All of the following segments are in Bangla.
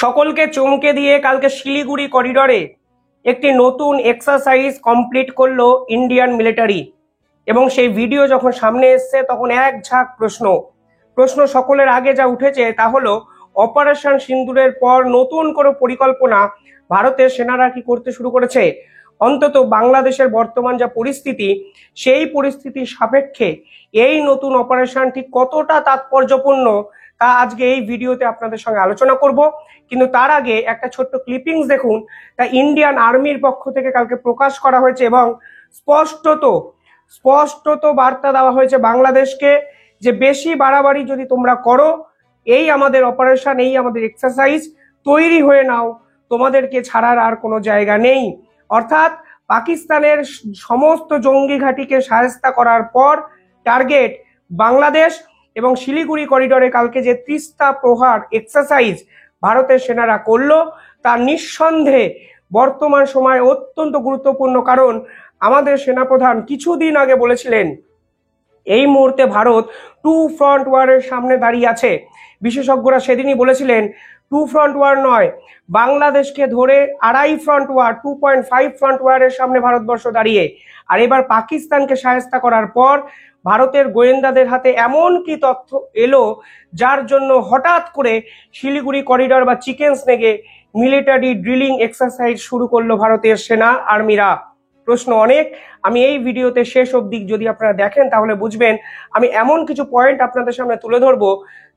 সকলকে চমকে দিয়ে কালকে শিলিগুড়ি করিডোরে একটি নতুন এক্সারসাইজ কমপ্লিট করলো ইন্ডিয়ান মিলিটারি। এবং সেই ভিডিও যখন সামনে এসছে তখন এক ঝাঁক প্রশ্ন সকলের আগে যা উঠেছে তা হলো অপারেশন সিন্দুরের পর নতুন করে পরিকল্পনা ভারতের সেনারা কি করতে শুরু করেছে। অন্তত বাংলাদেশের বর্তমান যা পরিস্থিতি, সেই পরিস্থিতির সাপেক্ষে এই নতুন অপারেশন ঠিক কতটা তাৎপর্যপূর্ণ তা আজকে এই ভিডিওতে আপনাদের সঙ্গে আলোচনা করব। কিন্তু তার আগে একটা ছোট্ট ক্লিপিংস দেখুন, তা ইন্ডিয়ান আর্মির পক্ষ থেকে কালকে প্রকাশ করা হয়েছে এবং স্পষ্টত বার্তা দেওয়া হয়েছে বাংলাদেশকে যে বেশি বাড়াবাড়ি যদি তোমরা করো, এই আমাদের অপারেশন, এই আমাদের এক্সারসাইজ, তৈরি হয়ে নাও, তোমাদেরকে ছাড়ার আর কোনো জায়গা নেই। অর্থাৎ পাকিস্তানের সমস্ত জঙ্গি ঘাঁটিকে সায়স্তা করার পর টার্গেট বাংলাদেশ। এবং শিলিগুড়ি করিডোরে কালকে যে তিস্তা প্রহার এক্সারসাইজ ভারতের সেনারা করলো তা নিঃসন্দেহে বর্তমান সময়ে অত্যন্ত গুরুত্বপূর্ণ, কারণ আমাদের সেনাপ্রধান কিছুদিন আগে বলেছিলেন এই মুহূর্তে ভারত টু ফ্রন্ট ওয়ারের সামনে দাঁড়িয়ে আছে। বিশেষজ্ঞরা সেদিনই বলেছিলেন টু ফ্রন্ট ওয়ার নয়, বাংলাদেশকে ধরে আড়াই ফ্রন্ট ওয়ার, 2.5 ফ্রন্ট ওয়ারের সামনে ভারতবর্ষ দাঁড়িয়ে। আর এবার পাকিস্তানকে সায়স্তা করার পর ভারতের গোয়েন্দাদের হাতে এমন কি তথ্য এলো যার জন্য হঠাৎ করে শিলিগুড়ি করিডোর বা চিকেন স্নেকে মিলিটারি ড্রিলিং এক্সারসাইজ শুরু করলো ভারতের সেনা আর্মিরা। প্রশ্ন অনেক। আমি এই ভিডিওতে শেষ অবধি যদি আপনারা দেখেন তাহলে বুঝবেন আমি এমন কিছু পয়েন্ট আপনাদের সামনে তুলে ধরবো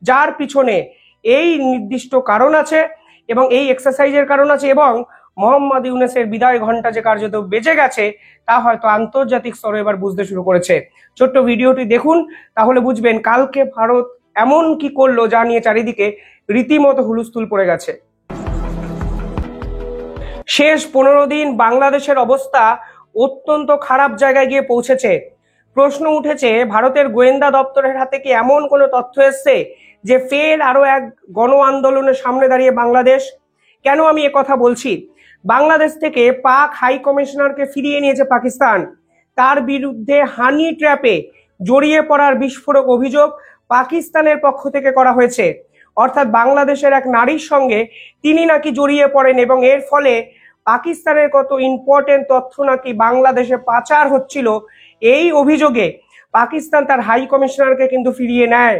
যার পিছনে এই নির্দিষ্ট কারণ আছে এবং এই এক্সারসাইজের কারণ আছে, এবং মোহাম্মদ ইউনূসের বিদায় ঘন্টা যে কার্যত বেজে গেছে তা হয়তো আন্তর্জাতিক স্তরে এবার বুঝতে শুরু করেছে। ছোট্ট ভিডিওটি দেখুন, তাহলে বুঝবেন কালকে ভারত এমন কি করলো যা নিয়ে চারিদিকে রীতিমতো হুলস্থুল পড়ে গেছে। শেষ 15 দিন বাংলাদেশের অবস্থা অত্যন্ত খারাপ জায়গায় গিয়ে পৌঁছেছে। প্রশ্ন উঠেছে ভারতের গোয়েন্দা দপ্তরের হাতে কি এমন কোনো তথ্য এসছে যে ফের আরো এক গণ আন্দোলনের সামনে দাঁড়িয়ে বাংলাদেশ। কেন আমি কথা বলছি? বাংলাদেশ থেকে পাক হাই কমিশনারকে ফিরিয়ে নিয়েছে পাকিস্তান। তার বিরুদ্ধে হানি ট্র্যাপে জড়িয়ে পড়ার বিস্ফোরক অভিযোগ পাকিস্তানের পক্ষ থেকে করা হয়েছে। অর্থাৎ বাংলাদেশের এক নারীর সঙ্গে তিনি নাকি জড়িয়ে পড়েন এবং এর ফলে পাকিস্তানের কত ইম্পর্টেন্ট তথ্য নাকি বাংলাদেশে পাচার হচ্ছিল। এই অভিযোগে পাকিস্তান তার হাই কমিশনারকে কিন্তু ফিরিয়ে নেয়।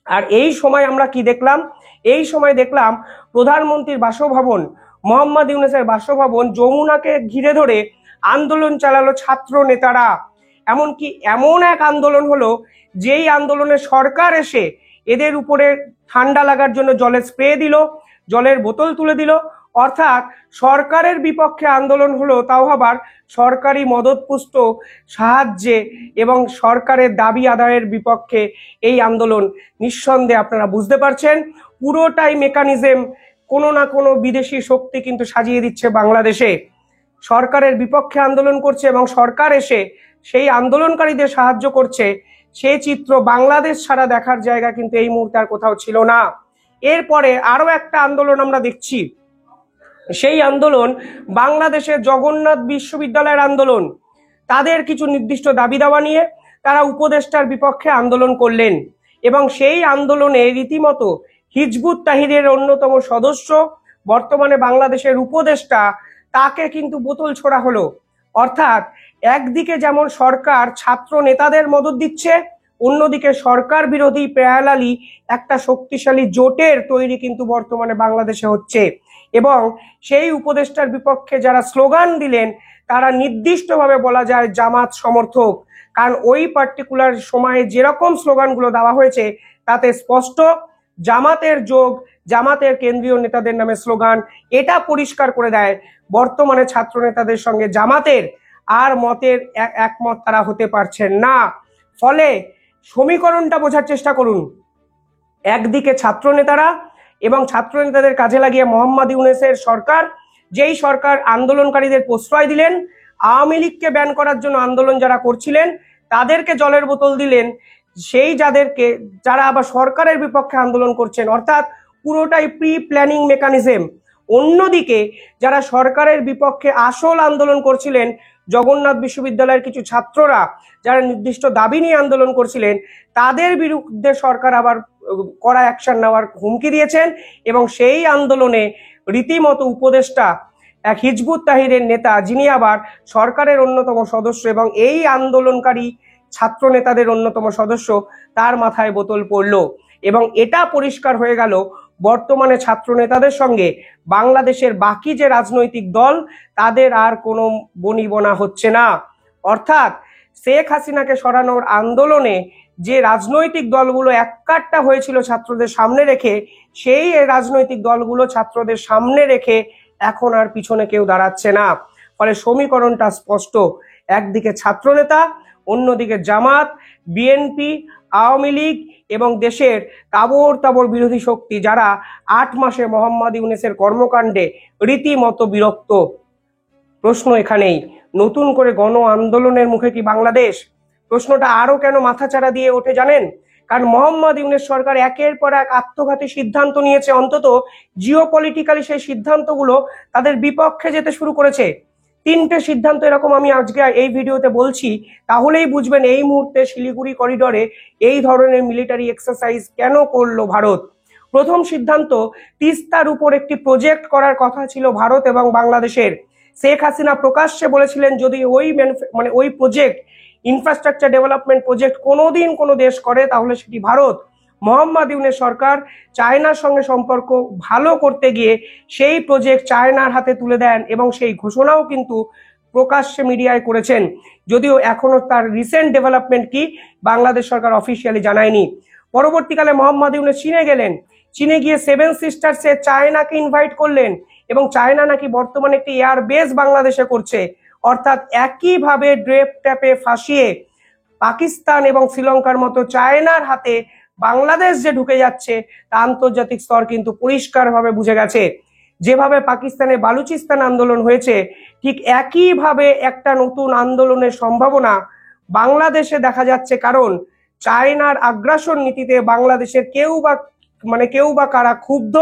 আর এই সময় আমরা কি দেখলাম? এই সময় দেখলাম প্রধানমন্ত্রীর বাসভবন, মোহাম্মদ ইউনূসের বাসভবন যমুনাকে ঘিরে ধরে আন্দোলন চালালো ছাত্র নেতারা। এমনকি এমন এক আন্দোলন হলো যেই আন্দোলনে সরকার এসে এদের উপরে ঠান্ডা লাগার জন্য জলের স্প্রে দিল, জলের বোতল তুলে দিল। অর্থাৎ সরকারের বিপক্ষে আন্দোলন হলো, তাও আবার সরকারি মদতপুষ্ট সাহায্যে, এবং সরকারের দাবি আদায়ের বিপক্ষে এই আন্দোলন। নিঃসন্দেহে আপনারা বুঝতে পারছেন পুরোটাই মেকানিজম কোনো না কোনো বিদেশি শক্তি কিন্তু সাজিয়ে দিচ্ছে বাংলাদেশে। সরকারের বিপক্ষে আন্দোলন করছে এবং সরকার এসে সেই আন্দোলনকারীদের সাহায্য করছে। সেই চিত্র বাংলাদেশ ছাড়া দেখার জায়গা কিন্তু এই মুহূর্তে আর কোথাও ছিল না। এরপরে আরো একটা আন্দোলন আমরা দেখছি, সেই আন্দোলন বাংলাদেশের জগন্নাথ বিশ্ববিদ্যালয়ের আন্দোলন। তাদের কিছু নির্দিষ্ট দাবি দাওয়া নিয়ে তারা উপদেষ্টার বিপক্ষে আন্দোলন করলেন এবং সেই আন্দোলনে রীতিমতো হিজবুত তাহরিরের অন্যতম সদস্য, বর্তমানে বাংলাদেশের উপদেষ্টা, তাকে কিন্তু বোতল ছোড়া হলো। অর্থাৎ একদিকে যেমন সরকার ছাত্র নেতাদের মদত দিচ্ছে, অন্যদিকে সরকার বিরোধী প্যারালালি একটা শক্তিশালী জোটের তৈরি কিন্তু বর্তমানে বাংলাদেশে হচ্ছে। এবং সেই উপদেষ্টার বিপক্ষে যারা স্লোগান দিলেন তারা নির্দিষ্টভাবে বলা যায় জামাত সমর্থক, কারণ ওই পার্টিকুলার সময়ে যেরকম স্লোগানগুলো দেওয়া হয়েছে তাতে স্পষ্ট জামাতের যোগ, জামাতের কেন্দ্রীয় নেতাদের নামে স্লোগান। এটা পরিষ্কার করে দেয় বর্তমানে ছাত্র নেতাদের সঙ্গে জামাতের আর মতের একমত তারা হতে পারছেন না। ফলে সমীকরণটা বোঝার চেষ্টা করুন। একদিকে ছাত্র নেতারা এবং ছাত্র নেতাদের কাজে লাগিয়ে মোহাম্মদ ইউনূসের সরকার, যেই সরকার আন্দোলনকারীদের প্রশ্রয় দিলেন, আওয়ামী লীগকে ব্যান করার জন্য আন্দোলন যারা করছিলেন তাদেরকে জলের বোতল দিলেন, সেই যারা আবার সরকারের বিপক্ষে আন্দোলন করছেন। অর্থাৎ পুরোটাই প্রি প্ল্যানিং মেকানিজম। অন্যদিকে যারা সরকারের বিপক্ষে আসল আন্দোলন করছিলেন, জগন্নাথ বিশ্ববিদ্যালয়ের কিছু ছাত্ররা যারা নির্দিষ্ট দাবি নিয়ে আন্দোলন করছিলেন, তাদের বিরুদ্ধে সরকার আবার কড়া অ্যাকশন নেওয়ার হুমকি দিয়েছেন এবং সেই আন্দোলনে রীতিমতো উপদেষ্টা এক হিজবুত তাহরিরের নেতা, যিনি আবার সরকারের অন্যতম সদস্য এবং এই আন্দোলনকারী ছাত্র নেতাদের অন্যতম সদস্য, তার মাথায় বোতল পড়ল এবং এটা পরিষ্কার হয়ে গেল বর্তমানে ছাত্র নেতাদের সঙ্গে বাংলাদেশের বাকি যে রাজনৈতিক দল তাদের আর কোনো বনিবনা হচ্ছে না। অর্থাৎ শেখ হাসিনাকে সরানোর আন্দোলনে যে রাজনৈতিক দলগুলো এককাট্টা হয়েছিল ছাত্রদের সামনে রেখে, সেই রাজনৈতিক দলগুলো ছাত্রদের সামনে রেখে এখন আর পিছনে কেউ দাঁড়াচ্ছে না। ফলে সমীকরণটা স্পষ্ট, একদিকে ছাত্রনেতা, অন্যদিকে জামাত, বিএনপি, আওয়ামী লীগ এবং দেশের তাবড় বিরোধী শক্তি, যারা 8 মাসে মোহাম্মদ ইউনূসের কর্মকাণ্ডে রীতিমতো বিরক্ত। প্রশ্ন এখানেই, নতুন করে গণ আন্দোলনের মুখে কি বাংলাদেশ? প্রশ্নটা আরো কেন মাথাচাড়া দিয়ে ওঠে জানেন? কারণ মোহাম্মদ ইউনূস সরকার একের পর এক আত্মঘাতী সিদ্ধান্ত নিয়েছে, অন্তত জিওপলিটিক্যালি সেই সিদ্ধান্তগুলো তাদের বিপক্ষে যেতে শুরু করেছে। 3টে সিদ্ধান্ত এরকম আমি আজকে এই ভিডিওতে বলছি, তাহলেই বুঝবেন এই মুহূর্তে শিলিগুড়ি করিডোরে এই ধরনের মিলিটারি এক্সারসাইজ কেন করলো ভারত। প্রথম সিদ্ধান্ত, তিস্তার উপর একটি প্রজেক্ট করার কথা ছিল ভারত এবং বাংলাদেশের। শেখ হাসিনা প্রকাশ্যে বলেছিলেন যদি ওই প্রজেক্ট, ইনফ্রাস্ট্রাকচার ডেভেলপমেন্ট প্রজেক্ট কোনোদিন কোনো দেশ করে তাহলে সেটি ভারত। মোহাম্মদ ইউনূস সরকার চায়নার সঙ্গে সম্পর্ক ভালো করতে গিয়ে সেই প্রজেক্ট চায়নার হাতে তুলে দেন এবং সেই ঘোষণাও কিন্তু প্রকাশ্যে মিডিয়ায় করেছেন, যদিও এখনো তার রিসেন্ট ডেভেলপমেন্ট কি বাংলাদেশ সরকার অফিসিয়ালি জানায়নি। পরবর্তীকালে মোহাম্মদ ইউনূস চীনে গেলেন, চীনে গিয়ে 7 সিস্টার্সে চায়নাকে ইনভাইট করলেন এবং চায়না নাকি বর্তমানে একটি এয়ার বেস বাংলাদেশে করছে। অর্থাৎ একইভাবে ড্রেপ ট্যাপে ফাঁসিয়ে পাকিস্তান এবং শ্রীলঙ্কার মতো চায়নার হাতে বাংলাদেশ যে ঢুকে যাচ্ছে তা আন্তর্জাতিক স্তর কিন্তু পরিষ্কারভাবে বুঝে গেছে। যেভাবে পাকিস্তানে বালুচিস্তান আন্দোলন হয়েছে, ঠিক একইভাবে একটা নতুন আন্দোলনের সম্ভাবনা বাংলাদেশে দেখা যাচ্ছে, কারণ চায়নার আগ্রাসন নীতিতে বাংলাদেশের কেউ বা কারা ক্ষুব্ধ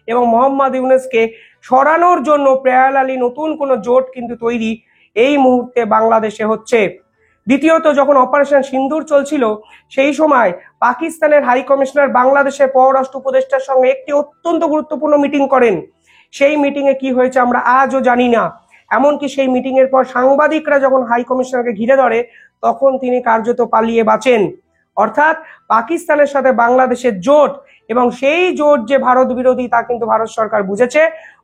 এবং মোহাম্মদ ইউনূসকে সরানোর জন্য প্যারালালি নতুন কোনো জোট কিন্তু তৈরি এই মুহূর্তে বাংলাদেশে হচ্ছে। দ্বিতীয়ত, যখন অপারেশন সিন্দুর চলছিল সেই সময় পাকিস্তানের হাই কমিশনার বাংলাদেশের পররাষ্ট্র উপদেষ্টার সঙ্গে একটি অত্যন্ত গুরুত্বপূর্ণ মিটিং করেন। সেই মিটিংয়ে কি হয়েছে আমরা আজও জানি না। এমনকি সেই মিটিং এর পর সাংবাদিকরা যখন হাই কমিশনারকে ঘিরে ধরে তখন তিনি কার্যত পালিয়ে বাঁচেন। অর্থাৎ পাকিস্তানের সাথে বাংলাদেশের জোট এবং সেই জোট যে ভারত বিরোধী তা কিন্তু ভারত সরকার বুঝেছে।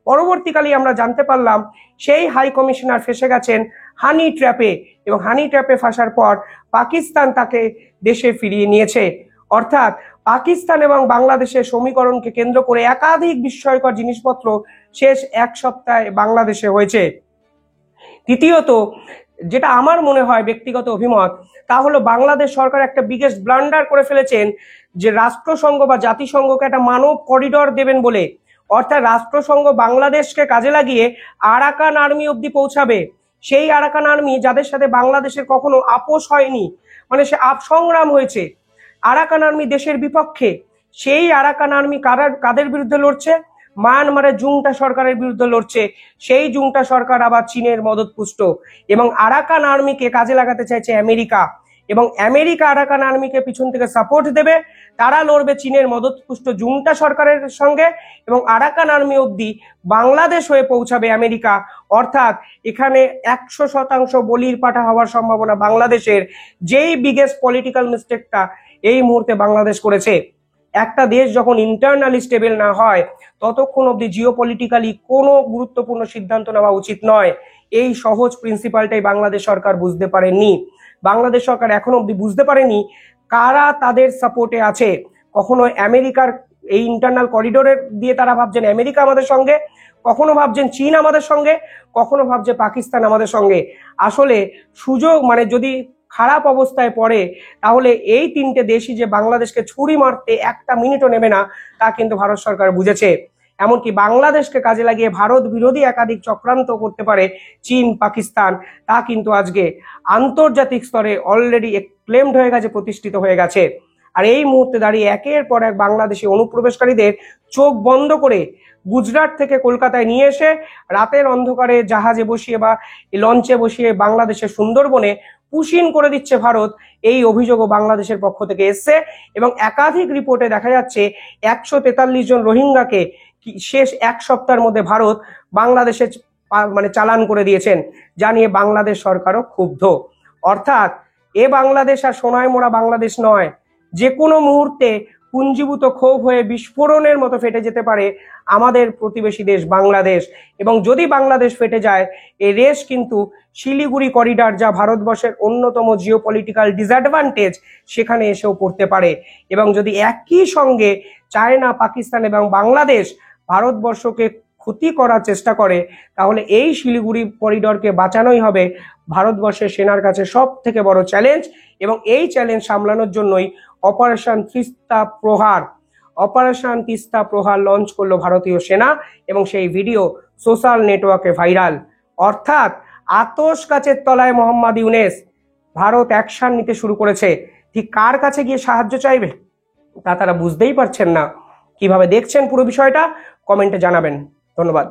পরবর্তীকালে আমরা জানতে পারলাম সেই হাই কমিশনার ফেসে গেছেন হানি ট্র্যাপে এবং হানি ট্র্যাপে ফাঁসার পর পাকিস্তান তাকে দেশে ফিরিয়ে নিয়েছে। অর্থাৎ পাকিস্তান এবং বাংলাদেশের সমীকরণকে কেন্দ্র করে একাধিক বিস্ময়কর জিনিসপত্র শেষ 1 সপ্তাহে বাংলাদেশে হয়েছে। তৃতীয়ত, যেটা আমার মনে হয় ব্যক্তিগত অভিমত, তা হলো বাংলাদেশ সরকার একটা বিগেস্ট ব্লান্ডার করে ফেলেছেন যে রাষ্ট্রসংঘ বা জাতিসংঘকে একটা মানব করিডর দেবেন বলে। অর্থাৎ রাষ্ট্রসংঘ বাংলাদেশকে কাজে লাগিয়ে আরাকান আর্মি অব্দি পৌঁছাবে। সেই আরাকান আর্মি যাদের সাথে বাংলাদেশের কখনো আপোষ হয়নি, সে সংগ্রাম হয়েছে। আরাকান আর্মি দেশের বিপক্ষে। সেই আরাকান আর্মি কাদের বিরুদ্ধে লড়ছে? মায়ানমারের জুংটা সরকারের বিরুদ্ধে লড়ছে। সেই জুংটা সরকার আবার চীনের মদতপুষ্ট এবং আরাকান আর্মিকে কাজে লাগাতে চাইছে আমেরিকা এবং আমেরিকা আরাকান আর্মিকে পিছন থেকে সাপোর্ট দেবে। তারা লড়বে চীনের মদতপুষ্ট জুংটা সরকারের সঙ্গে এবং আরাকান আর্মি অব্দি বাংলাদেশ হয়ে পৌঁছাবে আমেরিকা। অর্থাৎ এখানে 100% বলির পাঠা হওয়ার সম্ভাবনা বাংলাদেশের, যেই বিগেস্ট পলিটিক্যাল মিস্টেকটা এই মুহূর্তে বাংলাদেশ করেছে। একটা দেশ যখন ইন্টারনালি স্টেবল না হয় ততক্ষণ অব্দি জিওপলিটিক্যালি কোনো গুরুত্বপূর্ণ সিদ্ধান্ত নেওয়া উচিত নয়। এই সহজ প্রিন্সিপালটাই বাংলাদেশ সরকার বুঝতে পারেনি। বাংলাদেশ সরকার এখন অব্দি বুঝতে পারেনি কারা তাদের সাপোর্টে আছে। কখনো আমেরিকার এই ইন্টারনাল করিডোরের দিয়ে তারা ভাবছেন আমেরিকা আমাদের সঙ্গে, কখনো ভাবছেন চীন আমাদের সঙ্গে, কখনো ভাবছে পাকিস্তান আমাদের সঙ্গে। আসলে সুযোগ যদি খারাপ অবস্থায় পড়ে তাহলে এই 3টে দেশই যে বাংলাদেশকে ছুরি মারতে 1টা মিনিটও নেবে না তা কিন্তু ভারত সরকার বুঝেছে। এমনকি বাংলাদেশকে কাজে লাগিয়ে ভারত বিরোধী একাধিক চক্রান্ত করতে পারে চীন, পাকিস্তান, তা কিন্তু আজকে আন্তর্জাতিক স্তরে অলরেডি ক্লেমড হয়ে গেছে, প্রতিষ্ঠিত হয়ে গেছে। আর এই মুহূর্তে দাঁড়িয়ে একের পর এক বাংলাদেশি অনুপ্রবেশকারীদের চোখ বন্ধ করে গুজরাট থেকে কলকাতায় নিয়ে এসে রাতের অন্ধকারে জাহাজে বসিয়ে বা লঞ্চে বসিয়ে বাংলাদেশের সুন্দরবনে পুশিন করে দিচ্ছে ভারত, এই অভিযোগও বাংলাদেশের পক্ষ থেকে এসছে। এবং একাধিক রিপোর্টে দেখা যাচ্ছে 143 জন রোহিঙ্গাকে শেষ এক সপ্তাহের মধ্যে ভারত বাংলাদেশে মানে চালান করে দিয়েছেন, যা নিয়ে বাংলাদেশ সরকারও ক্ষুব্ধ। অর্থাৎ এ বাংলাদেশ আর সোনায় মোড়া বাংলাদেশ নয়, যে কোনো মুহূর্তে পুঞ্জীভূত ক্ষোভ হয়ে বিস্ফোরণের মতো ফেটে যেতে পারে আমাদের প্রতিবেশী দেশ বাংলাদেশ। এবং যদি বাংলাদেশ ফেটে যায়, এই রেস কিন্তু শিলিগুড়ি করিডর, যা ভারতবর্ষের অন্যতম জিওপলিটিক্যাল ডিসঅ্যাডভান্টেজ, সেখানে এসেও পড়তে পারে। এবং যদি একই সঙ্গে চায়না, পাকিস্তান এবং বাংলাদেশ ভারতবর্ষকে ক্ষতি করার চেষ্টা করে, তাহলে এই শিলিগুড়ি করিডরকে বাঁচানোই হবে ভারতবর্ষের সেনার কাছে সব থেকে বড় চ্যালেঞ্জ। এবং এই চ্যালেঞ্জ সামলানোর জন্যই অপারেশন তিস্তা প্রহার লঞ্চ করলো ভারতীয় সেনা, এবং সেই ভিডিও সোশ্যাল নেটওয়ার্কে ভাইরাল। অর্থাৎ আতশ কাচের তলায় মোহাম্মদ ইউনেস, ভারত অ্যাকশন নিতে শুরু করেছে। ঠিক কার কাছে গিয়ে সাহায্য চাইবে তা তারা বুঝতেই পারছেন না। কিভাবে দেখছেন পুরো বিষয়টা কমেন্টে জানাবেন। ধন্যবাদ।